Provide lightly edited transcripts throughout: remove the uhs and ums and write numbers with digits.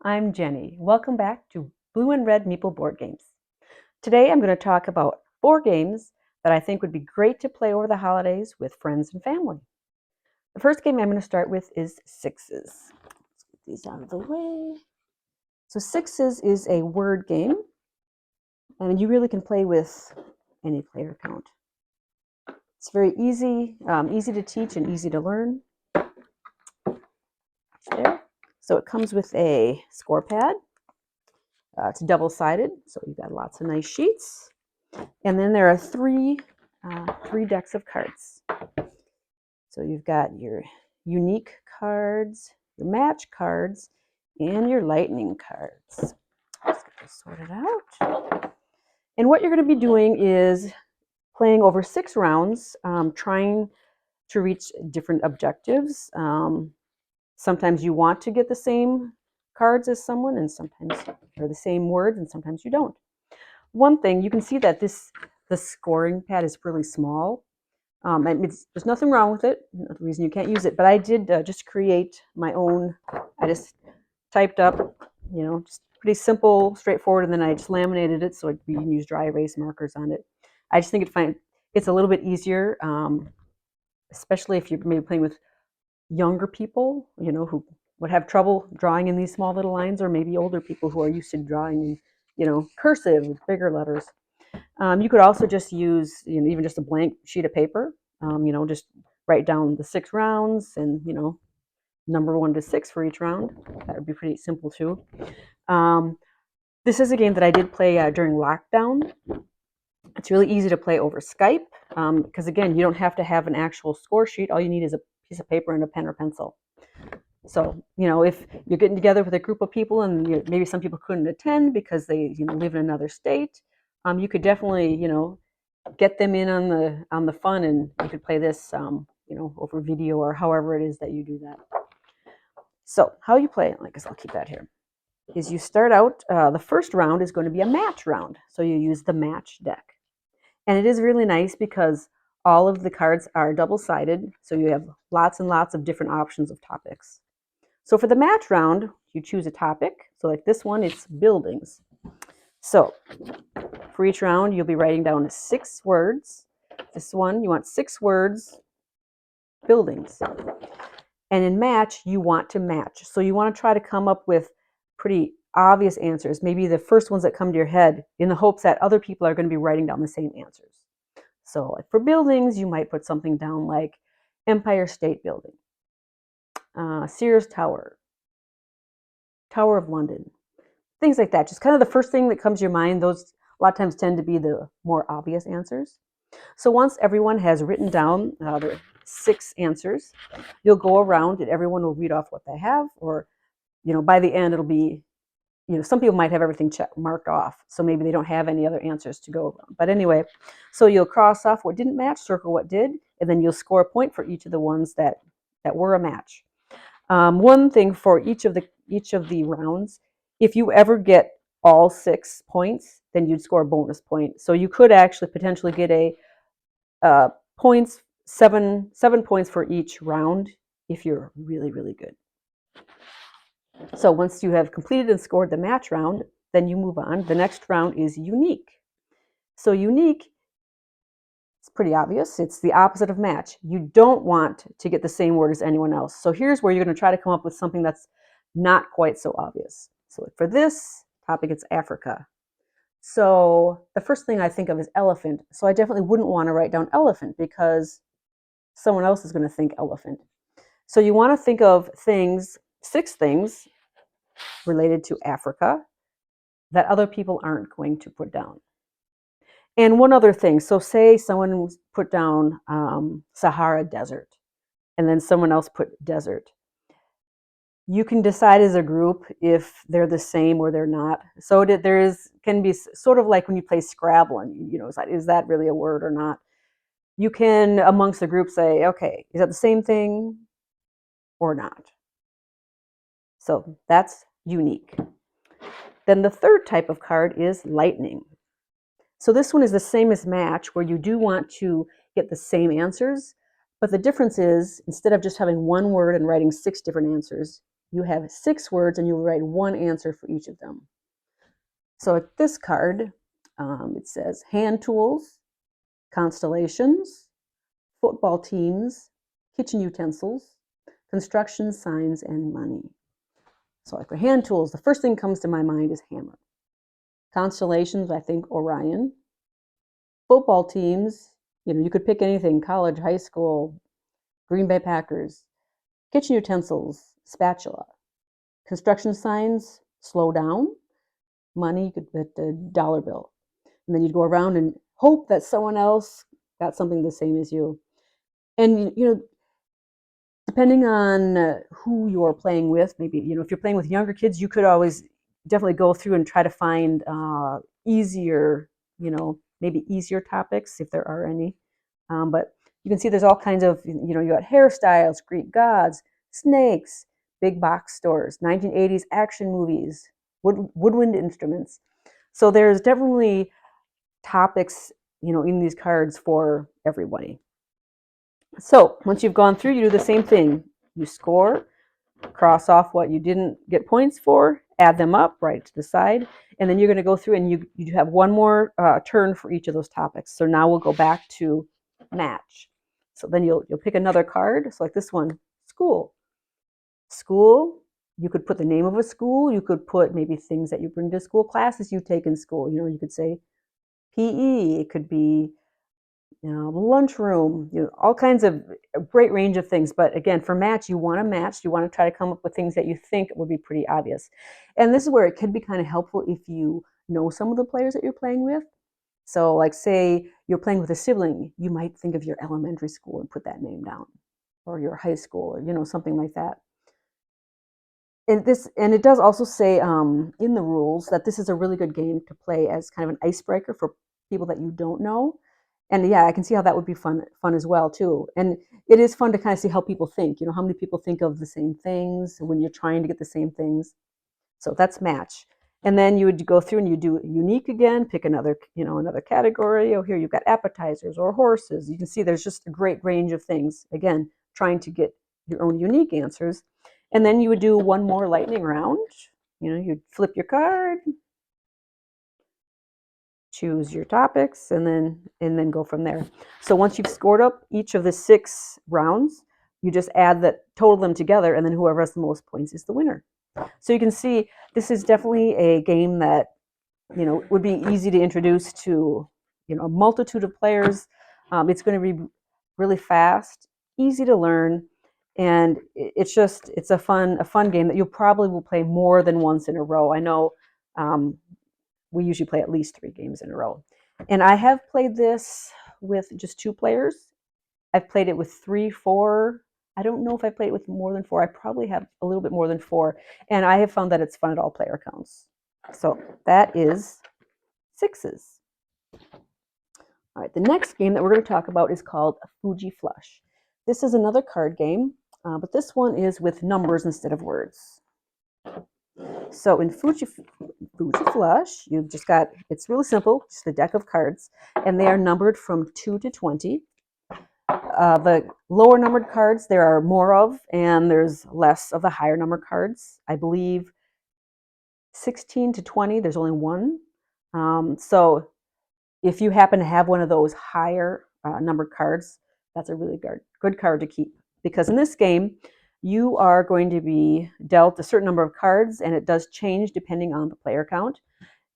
I'm Jenny. Welcome back to Blue and Red Meeple Board Games. Today I'm going to talk about 4 games that I think would be great to play over the holidays with friends and family. The first game I'm going to start with is Sixes. Let's get these out of the way. So Sixes is a word game, and you really can play with any player count. It's very easy, easy to teach and easy to learn. There. So it comes with a score pad. It's double-sided, so you've got lots of nice sheets. And then there are three decks of cards. So you've got your unique cards, your match cards, and your lightning cards. Let's get this sorted out. And what you're going to be doing is playing over 6 rounds, trying to reach different objectives. Sometimes you want to get the same cards as someone, and sometimes or the same words, and sometimes you don't. One thing, you can see that the scoring pad is really small. There's nothing wrong with it, no reason you can't use it, but I did just create my own. I just typed up, just pretty simple, straightforward, and then I just laminated it so you can use dry erase markers on it. I just think it's a little bit easier, especially if you're maybe playing with younger people, who would have trouble drawing in these small little lines, or maybe older people who are used to drawing in, cursive with bigger letters. You could also just use, even just a blank sheet of paper, just write down the 6 rounds and, number 1 to 6 for each round. That would be pretty simple too. This is a game that I did play during lockdown. It's really easy to play over Skype because, again, you don't have to have an actual score sheet. All you need is a piece of paper and a pen or pencil. So, if you're getting together with a group of people and maybe some people couldn't attend because they, live in another state, you could definitely, get them in on the fun, and you could play this, over video or however it is that you do that. So, how you play it, I guess I'll keep that here, is you start out, the first round is going to be a match round. So you use the match deck. And it is really nice because all of the cards are double-sided, so you have lots and lots of different options of topics. So for the match round, you choose a topic. So like this one, it's buildings. So for each round, you'll be writing down 6 words. This one, you want 6 words, buildings. And in match, you want to match. So you want to try to come up with pretty obvious answers, maybe the first ones that come to your head, in the hopes that other people are going to be writing down the same answers. So like for buildings, you might put something down like Empire State Building, Sears Tower, Tower of London, things like that. Just kind of the first thing that comes to your mind. Those a lot of times tend to be the more obvious answers. So once everyone has written down their 6 answers, you'll go around and everyone will read off what they have, or by the end it'll be, some people might have everything marked off, so maybe they don't have any other answers to go around. But anyway, so you'll cross off what didn't match, circle what did, and then you'll score a point for each of the ones that were a match. One thing for each of the rounds, if you ever get all 6 points, then you'd score a bonus point. So you could actually potentially get a points 7 points for each round if you're really, really good. So once you have completed and scored the match round, then you move on. The next round is unique. So unique, it's pretty obvious. It's the opposite of match. You don't want to get the same word as anyone else. So here's where you're going to try to come up with something that's not quite so obvious. So for this topic, it's Africa. So the first thing I think of is elephant. So I definitely wouldn't want to write down elephant because someone else is going to think elephant. So you want to think of 6 things related to Africa that other people aren't going to put down. And one other thing, so say someone put down Sahara Desert, and then someone else put desert. You can decide as a group if they're the same or they're not. So can be sort of like when you play Scrabble, and is that really a word or not? You can, amongst the group, say, okay, is that the same thing or not? So that's unique. Then the third type of card is lightning. So this one is the same as match, where you do want to get the same answers, but the difference is, instead of just having one word and writing 6 different answers, you have 6 words and you write one answer for each of them. So at this card, it says hand tools, constellations, football teams, kitchen utensils, construction signs, and money. So like for hand tools, the first thing that comes to my mind is hammer. Constellations, I think Orion. Football teams, you could pick anything, college, high school, Green Bay Packers. Kitchen utensils, spatula. Construction signs, slow down. Money, you could put a dollar bill. And then you'd go around and hope that someone else got something the same as you. And, depending on who you're playing with, maybe, if you're playing with younger kids, you could always definitely go through and try to find easier, maybe easier topics if there are any. But you can see there's all kinds of, you got hairstyles, Greek gods, snakes, big box stores, 1980s action movies, woodwind instruments. So there's definitely topics, in these cards for everybody. So once you've gone through, you do the same thing. You score, cross off what you didn't get points for, add them up right to the side, and then you're going to go through and you have one more turn for each of those topics. So now we'll go back to match. So then you'll pick another card. So like this one, school. School, you could put the name of a school. You could put maybe things that you bring to school, classes you take in school. You could say PE. It could be lunchroom, all kinds of a great range of things. But again, for match, you want to match. You want to try to come up with things that you think would be pretty obvious. And this is where it can be kind of helpful if you know some of the players that you're playing with. So like say you're playing with a sibling, you might think of your elementary school and put that name down, or your high school, or something like that. And it does also say in the rules that this is a really good game to play as kind of an icebreaker for people that you don't know. And yeah, I can see how that would be fun as well too. And it is fun to kind of see how people think. How many people think of the same things when you're trying to get the same things. So that's match. And then you would go through and you do unique again, pick another category. Oh, here you've got appetizers or horses. You can see there's just a great range of things. Again, trying to get your own unique answers. And then you would do one more lightning round. You'd flip your card, choose your topics, and then go from there. So once you've scored up each of the 6 rounds, you just total them together, and then whoever has the most points is the winner. So you can see this is definitely a game that would be easy to introduce to a multitude of players. It's going to be really fast, easy to learn, and it's a fun game that you probably will play more than once in a row. I know we usually play at least 3 games in a row. And I have played this with just 2 players. I've played it with 3, 4. I don't know if I played it with more than 4. I probably have a little bit more than 4. And I have found that it's fun at all player counts. So that is 6s. All right, the next game that we're going to talk about is called Fuji Flush. This is another card game, but this one is with numbers instead of words. So in Fuji Flush, you've just got, it's really simple, just a deck of cards, and they are numbered from 2 to 20. The lower numbered cards there are more of, and there's less of the higher numbered cards. I believe 16 to 20, there's only one. So if you happen to have one of those higher numbered cards, that's a really good card to keep. Because in this game, you are going to be dealt a certain number of cards, and it does change depending on the player count.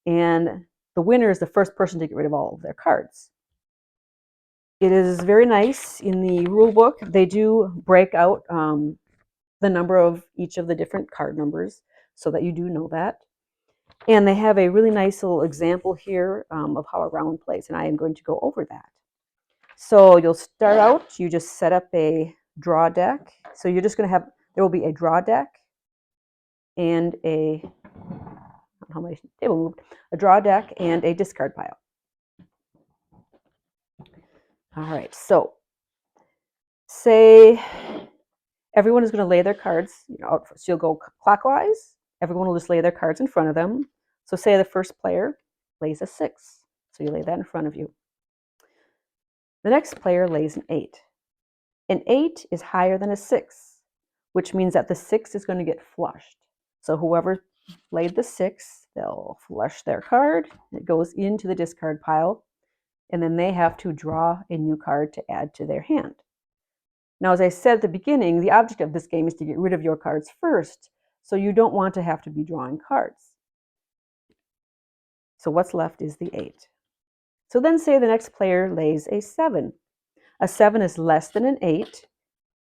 And the winner is the first person to get rid of all of their cards. It is very nice. In the rule book, they do break out the number of each of the different card numbers so that you do know that. And they have a really nice little example here of how a round plays, and I am going to go over that. So you'll start out, you just set up a draw deck. So you're just going to have, there will be a draw deck and a, how my table moved, a draw deck and a discard pile. All right, so say everyone is going to lay their cards, out. So you'll go clockwise. Everyone will just lay their cards in front of them. So say the first player lays a 6. So you lay that in front of you. The next player lays an 8. An 8 is higher than a 6. which means that the 6 is going to get flushed. So whoever played the 6, they'll flush their card. It goes into the discard pile, and then they have to draw a new card to add to their hand. Now, as I said at the beginning, the object of this game is to get rid of your cards first, so you don't want to have to be drawing cards. So what's left is the 8. So then say the next player lays a 7. A 7 is less than an 8,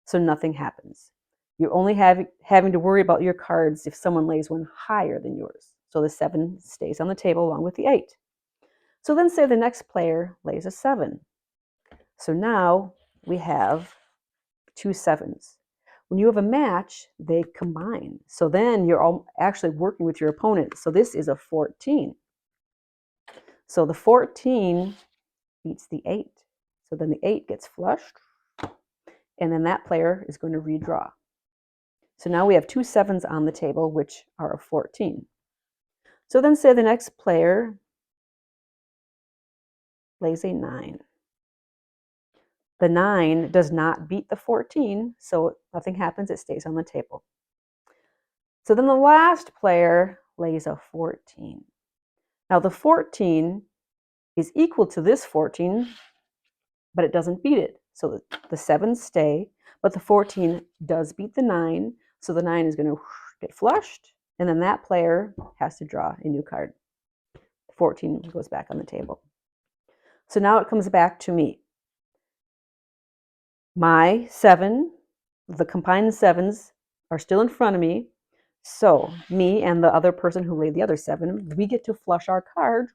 so nothing happens. You're only having to worry about your cards if someone lays one higher than yours. So the 7 stays on the table along with the 8. So then say the next player lays a 7. So now we have 2 7s. When you have a match, they combine. So then you're all actually working with your opponent. So this is a 14. So the 14 beats the 8. So then the 8 gets flushed, and then that player is going to redraw. So now we have 2 7s on the table, which are a 14. So then say the next player lays a 9. The 9 does not beat the 14, so nothing happens, it stays on the table. So then the last player lays a 14. Now the 14 is equal to this 14, but it doesn't beat it. So the 7s stay, but the 14 does beat the 9, so the 9 is going to get flushed, and then that player has to draw a new card. The 14 goes back on the table. So now it comes back to me. My 7, the combined 7s are still in front of me, so me and the other person who laid the other 7, we get to flush our card.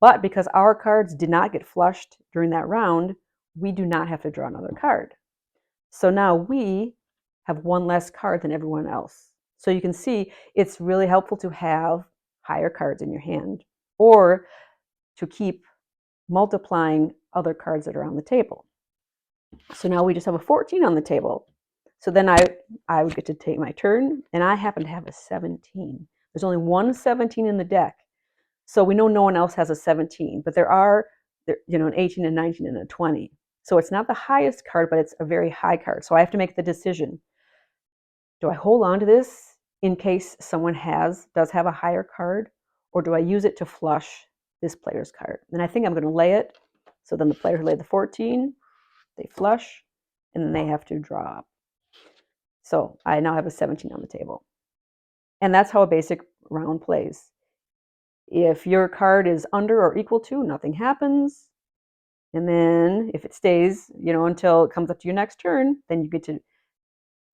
But because our cards did not get flushed during that round, we do not have to draw another card. So now we have one less card than everyone else. So you can see it's really helpful to have higher cards in your hand or to keep multiplying other cards that are on the table. So now we just have a 14 on the table. So then I would get to take my turn, and I happen to have a 17. There's only one 17 in the deck. So we know no one else has a 17, but there are, an 18, a 19, and a 20. So it's not the highest card, but it's a very high card. So I have to make the decision. Do I hold on to this in case someone does have a higher card, or do I use it to flush this player's card? And I think I'm going to lay it. So then the player who laid the 14, they flush, and then they have to draw. So I now have a 17 on the table. And that's how a basic round plays. If your card is under or equal to, nothing happens. And then if it stays, until it comes up to your next turn, then you get to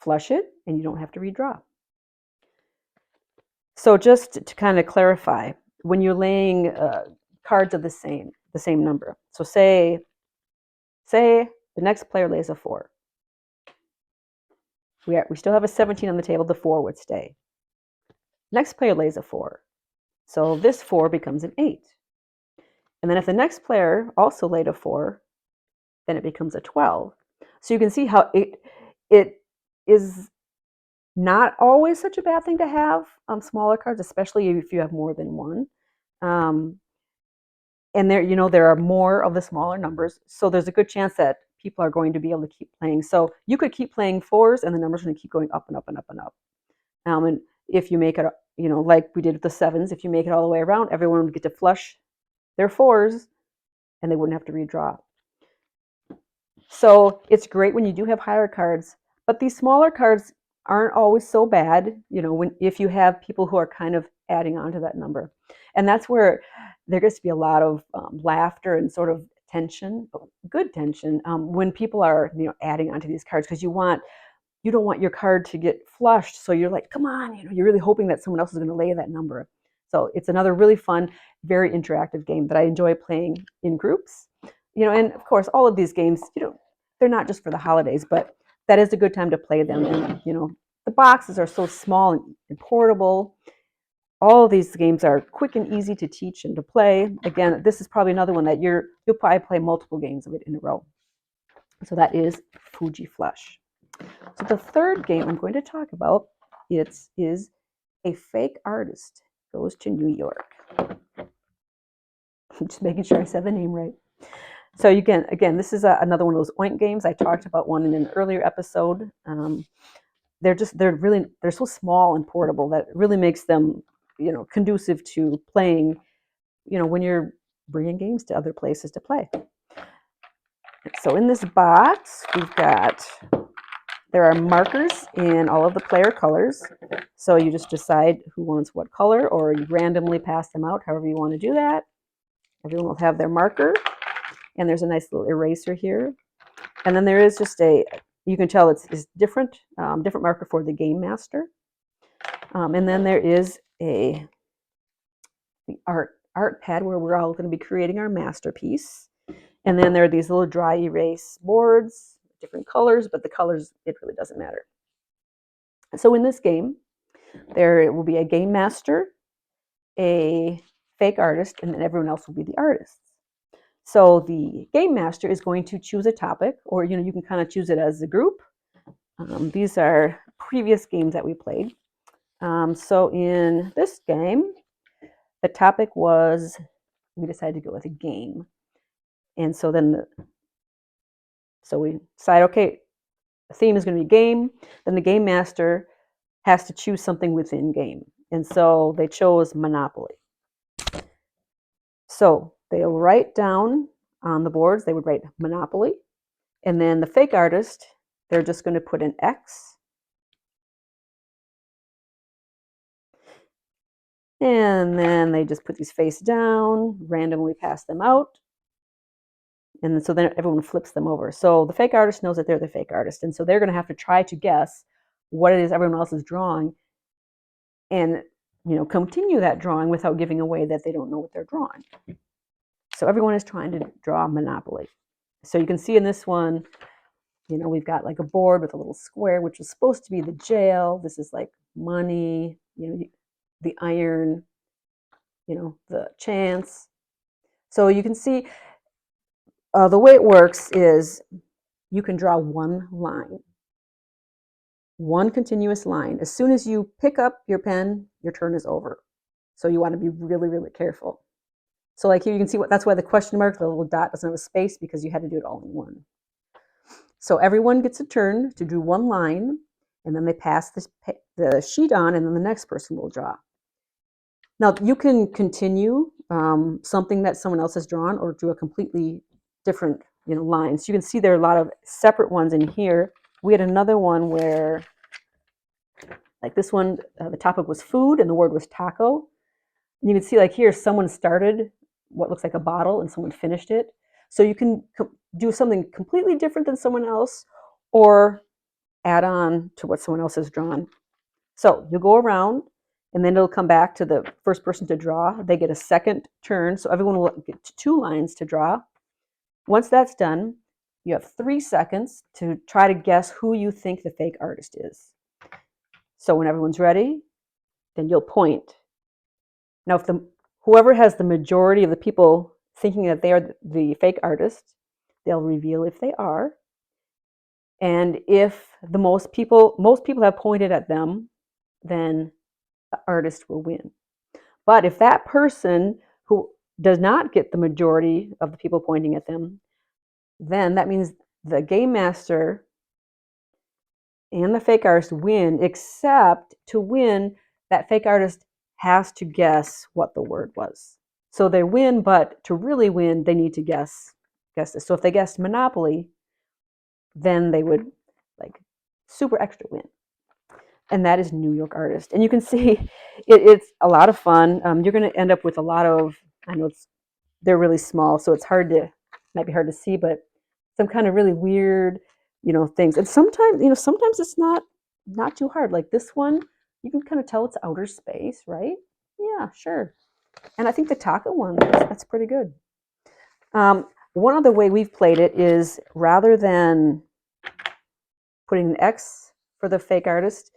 flush it and you don't have to redraw. So just to kind of clarify, when you're laying cards of the same number. So say the next player lays a 4. We still have a 17 on the table, the 4 would stay. Next player lays a 4. So this 4 becomes an 8. And then if the next player also laid a 4, then it becomes a 12. So you can see how it is not always such a bad thing to have smaller cards, especially if you have more than one. And there are more of the smaller numbers, so there's a good chance that people are going to be able to keep playing. So you could keep playing 4s, and the numbers are going to keep going up and up and up and up. And if you make it, like we did with the 7s, if you make it all the way around, everyone would get to flush their 4s, and they wouldn't have to redraw. So it's great when you do have higher cards, but these smaller cards aren't always so bad, if you have people who are kind of adding on to that number. And that's where there gets to be a lot of laughter and sort of tension, good tension, when people are adding onto these cards, because you don't want your card to get flushed. So you're like, come on, you're really hoping that someone else is going to lay that number. So it's another really fun, very interactive game that I enjoy playing in groups. And of course, all of these games, they're not just for the holidays, but that is a good time to play them. And, the boxes are so small and portable. All of these games are quick and easy to teach and to play. Again, this is probably another one that you'll probably play multiple games of it in a row. So that is Fuji Flush. So the third game I'm going to talk about is A Fake Artist Goes to New York. I'm just making sure I said the name right. So you can, again, this is another one of those oink games. I talked about one in an earlier episode. They're so small and portable that it really makes them, conducive to playing, when you're bringing games to other places to play. So in this box, there are markers in all of the player colors. So you just decide who wants what color, or you randomly pass them out, however you want to do that. Everyone will have their marker, and there's a nice little eraser here. And then there is just you can tell it's different marker for the game master. And then there is the art pad where we're all going to be creating our masterpiece. And then there are these little dry erase boards, different colors, but the colors, it really doesn't matter. So in this game, there will be a game master, a fake artist, and then everyone else will be the artists. So the game master is going to choose a topic, or you can kind of choose it as a group. These are previous games that we played. So in this game, the topic was, we decided to go with a game. And so we decide, okay, the theme is going to be game. Then the game master has to choose something within game. And so they chose Monopoly. So they'll write down on the boards, they would write Monopoly. And then the fake artist, they're just going to put an X. And then they just put these face down, randomly pass them out. And so then everyone flips them over. So the fake artist knows that they're the fake artist. And so they're going to have to try to guess what it is everyone else is drawing and, continue that drawing without giving away that they don't know what they're drawing. So everyone is trying to draw Monopoly. So you can see in this one, we've got like a board with a little square, which is supposed to be the jail. This is like money, the iron, the chance. So you can see the way it works is you can draw one line, one continuous line. As soon as you pick up your pen, your turn is over. So you want to be really, really careful. So like here you can see that's why the question mark, the little dot doesn't have a space, because you had to do it all in one. So everyone gets a turn to do one line, and then they pass the sheet on, and then the next person will draw. Now you can continue something that someone else has drawn, or do a completely different lines. You can see there are a lot of separate ones in here. We had another one where, like this one, the topic was food and the word was taco. And you can see like here, someone started what looks like a bottle and someone finished it. So you can do something completely different than someone else, or add on to what someone else has drawn. So you'll go around, and then it'll come back to the first person to draw. They get a second turn, so everyone will get 2 lines to draw. Once that's done, you have 3 seconds to try to guess who you think the fake artist is. So when everyone's ready, then you'll point. Now, if whoever has the majority of the people thinking that they are the fake artist, they'll reveal if they are. And if most people have pointed at them, then the artist will win. But if that person who does not get the majority of the people pointing at them, then that means the game master and the fake artist win, except to win, that fake artist has to guess what the word was. So they win, but to really win, they need to guess this. So if they guessed Monopoly, then they would like super extra win. And that is New York Artist. And you can see it's a lot of fun. You're going to end up with a lot of, I know they're really small, so it's might be hard to see, but some kind of really weird, things. And sometimes it's not too hard. Like this one, you can kind of tell it's outer space, right? Yeah, sure. And I think the taco one, that's pretty good. One other way we've played it is, rather than putting an X for the fake artist,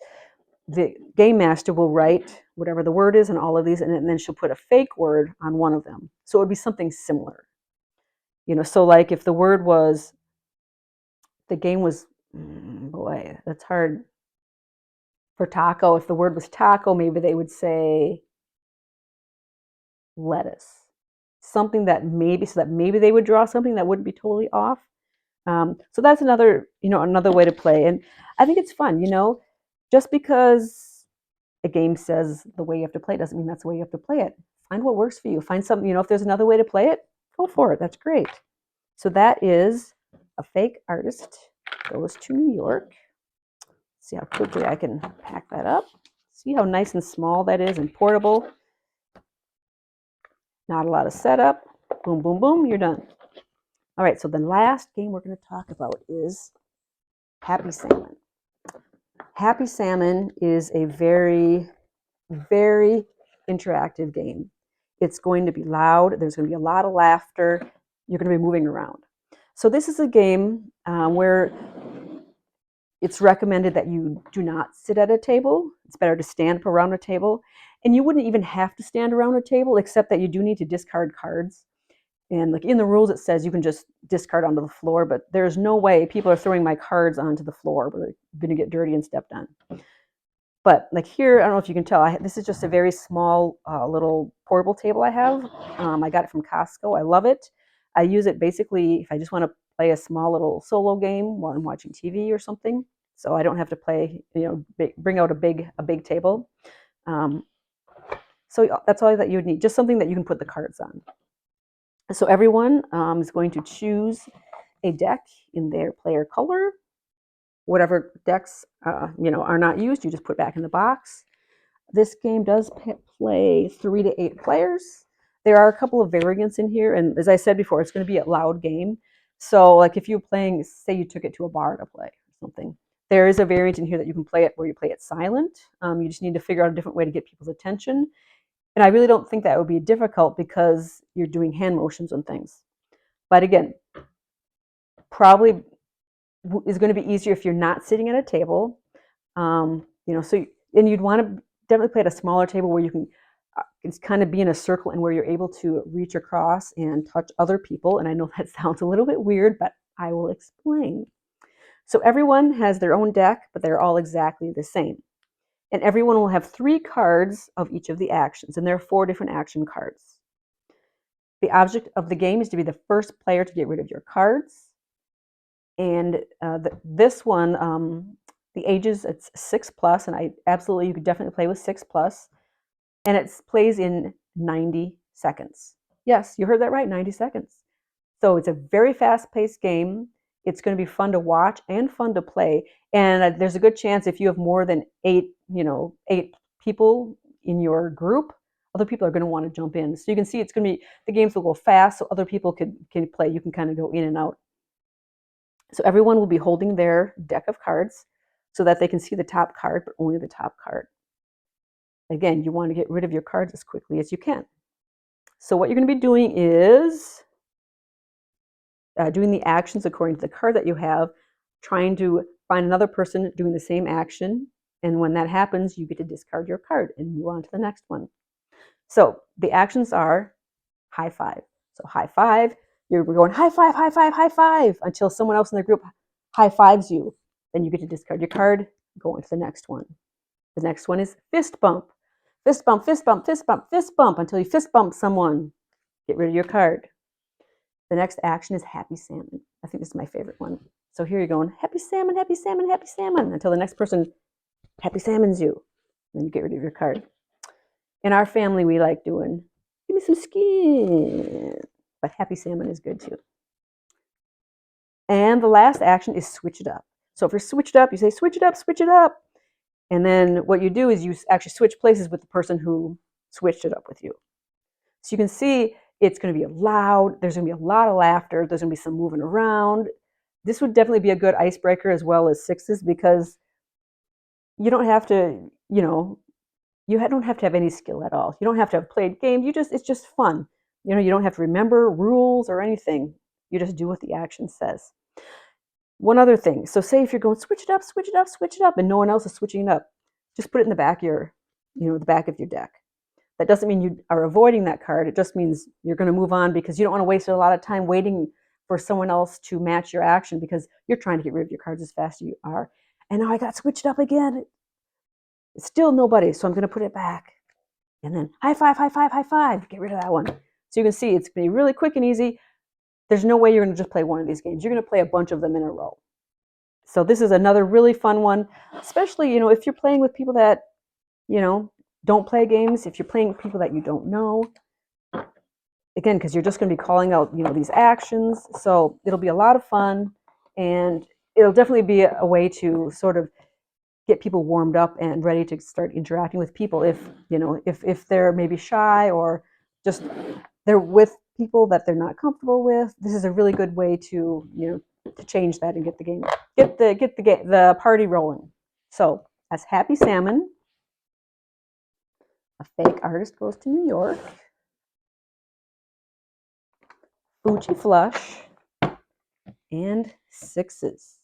the game master will write whatever the word is in all of these, and then she'll put a fake word on one of them. So it would be something similar. So like if the word was, the game was, boy, that's hard. For taco, if the word was taco, maybe they would say lettuce. something that maybe they would draw something that wouldn't be totally off. So that's another, another way to play. And I think it's fun, just because a game says the way you have to play doesn't mean that's the way you have to play it. Find what works for you. Find something, if there's another way to play it, go for it. That's great. So that is A Fake Artist Goes to New York. See how quickly I can pack that up. See how nice and small that is and portable. Not a lot of setup. Boom, boom, boom, you're done. All right, so the last game we're going to talk about is Happy Salmon. Happy Salmon is a very, very interactive game. It's going to be loud. There's going to be a lot of laughter. You're going to be moving around. So this is a game where it's recommended that you do not sit at a table. It's better to stand up around a table. And you wouldn't even have to stand around a table, except that you do need to discard cards. And like in the rules, it says you can just discard onto the floor, but there's no way people are throwing my cards onto the floor. They're going to get dirty and stepped on. But like here, I don't know if you can tell, this is just a very small little portable table I have. I got it from Costco. I love it. I use it basically if I just want to play a small little solo game while I'm watching TV or something. So I don't have to play, bring out a big table. So that's all that you would need, just something that you can put the cards on. So everyone is going to choose a deck in their player color. Whatever decks are not used, you just put back in the box. This game does play 3 to 8 players. There are a couple of variants in here, and as I said before, it's going to be a loud game. So like if you're playing, say you took it to a bar to play or something, there is a variant in here that you can play it where you play it silent. You just need to figure out a different way to get people's attention. And I really don't think that would be difficult because you're doing hand motions and things. But again, probably is going to be easier if you're not sitting at a table. And you'd want to definitely play at a smaller table where you can it's kind of be in a circle and where you're able to reach across and touch other people. And I know that sounds a little bit weird, but I will explain. So everyone has their own deck, but they're all exactly the same. And everyone will have 3 cards of each of the actions, and there are 4 different action cards. The object of the game is to be the first player to get rid of your cards. And this one, the ages, it's 6+, and you could definitely play with 6+. And it plays in 90 seconds. Yes, you heard that right, 90 seconds. So it's a very fast-paced game. It's going to be fun to watch and fun to play. And there's a good chance if you have more than 8 people in your group, other people are going to want to jump in. So you can see it's going to be, the games will go fast so other people can play. You can kind of go in and out. So everyone will be holding their deck of cards so that they can see the top card, but only the top card. Again, you want to get rid of your cards as quickly as you can. So what you're going to be doing is doing the actions according to the card that you have, trying to find another person doing the same action. And when that happens, you get to discard your card and move on to the next one. So the actions are high five. So high five, you're going high five, high five, high five until someone else in the group high fives you. Then you get to discard your card, go on to the next one. The next one is fist bump. Fist bump, fist bump, fist bump, fist bump until you fist bump someone. Get rid of your card. The next action is happy salmon. I think this is my favorite one. So here you're going, happy salmon, happy salmon, happy salmon, until the next person happy salmons you. Then you get rid of your card. In our family, we like doing, give me some skin. But happy salmon is good too. And the last action is switch it up. So if you're switched up, you say switch it up, switch it up. And then what you do is you actually switch places with the person who switched it up with you. So you can see it's going to be loud. There's going to be a lot of laughter. There's going to be some moving around. This would definitely be a good icebreaker as well as sixes because you don't have to, you don't have to have any skill at all. You don't have to have played games. It's just fun. You don't have to remember rules or anything. You just do what the action says. One other thing. So say if you're going switch it up, switch it up, switch it up, and no one else is switching it up, just put it in the back of your, the back of your deck. That doesn't mean you are avoiding that card. It just means you're going to move on because you don't want to waste a lot of time waiting for someone else to match your action because you're trying to get rid of your cards as fast as you are. And now I got switched up again. It's still nobody, so I'm going to put it back. And then high five, high five, high five. Get rid of that one. So you can see it's going to be really quick and easy. There's no way you're going to just play one of these games. You're going to play a bunch of them in a row. So this is another really fun one, especially, if you're playing with people that, don't play games, if you're playing with people that you don't know, again, because you're just going to be calling out, these actions. So it'll be a lot of fun, and it'll definitely be a way to sort of get people warmed up and ready to start interacting with people if they're maybe shy or just they're with people that they're not comfortable with. This is a really good way to to change that and get the party rolling. So that's Happy Salmon, A Fake Artist Goes to New York, Fuji Flush, and Sixes.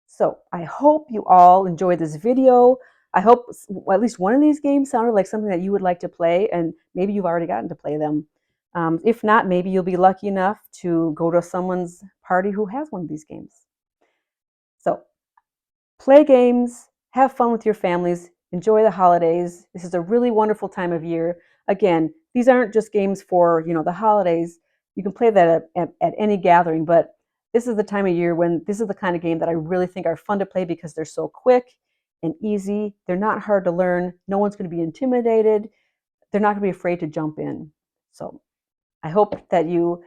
So I hope you all enjoyed this video. I hope at least one of these games sounded like something that you would like to play, and maybe you've already gotten to play them. If not, maybe you'll be lucky enough to go to someone's party who has one of these games. So play games, have fun with your families, enjoy the holidays. This is a really wonderful time of year. Again, these aren't just games for the holidays. You can play that at any gathering, but this is the time of year when this is the kind of game that I really think are fun to play because they're so quick and easy. They're not hard to learn. No one's going to be intimidated. They're not going to be afraid to jump in. So I hope that you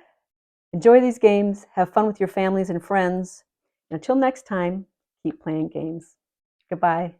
enjoy these games, have fun with your families and friends. Until next time, keep playing games. Goodbye.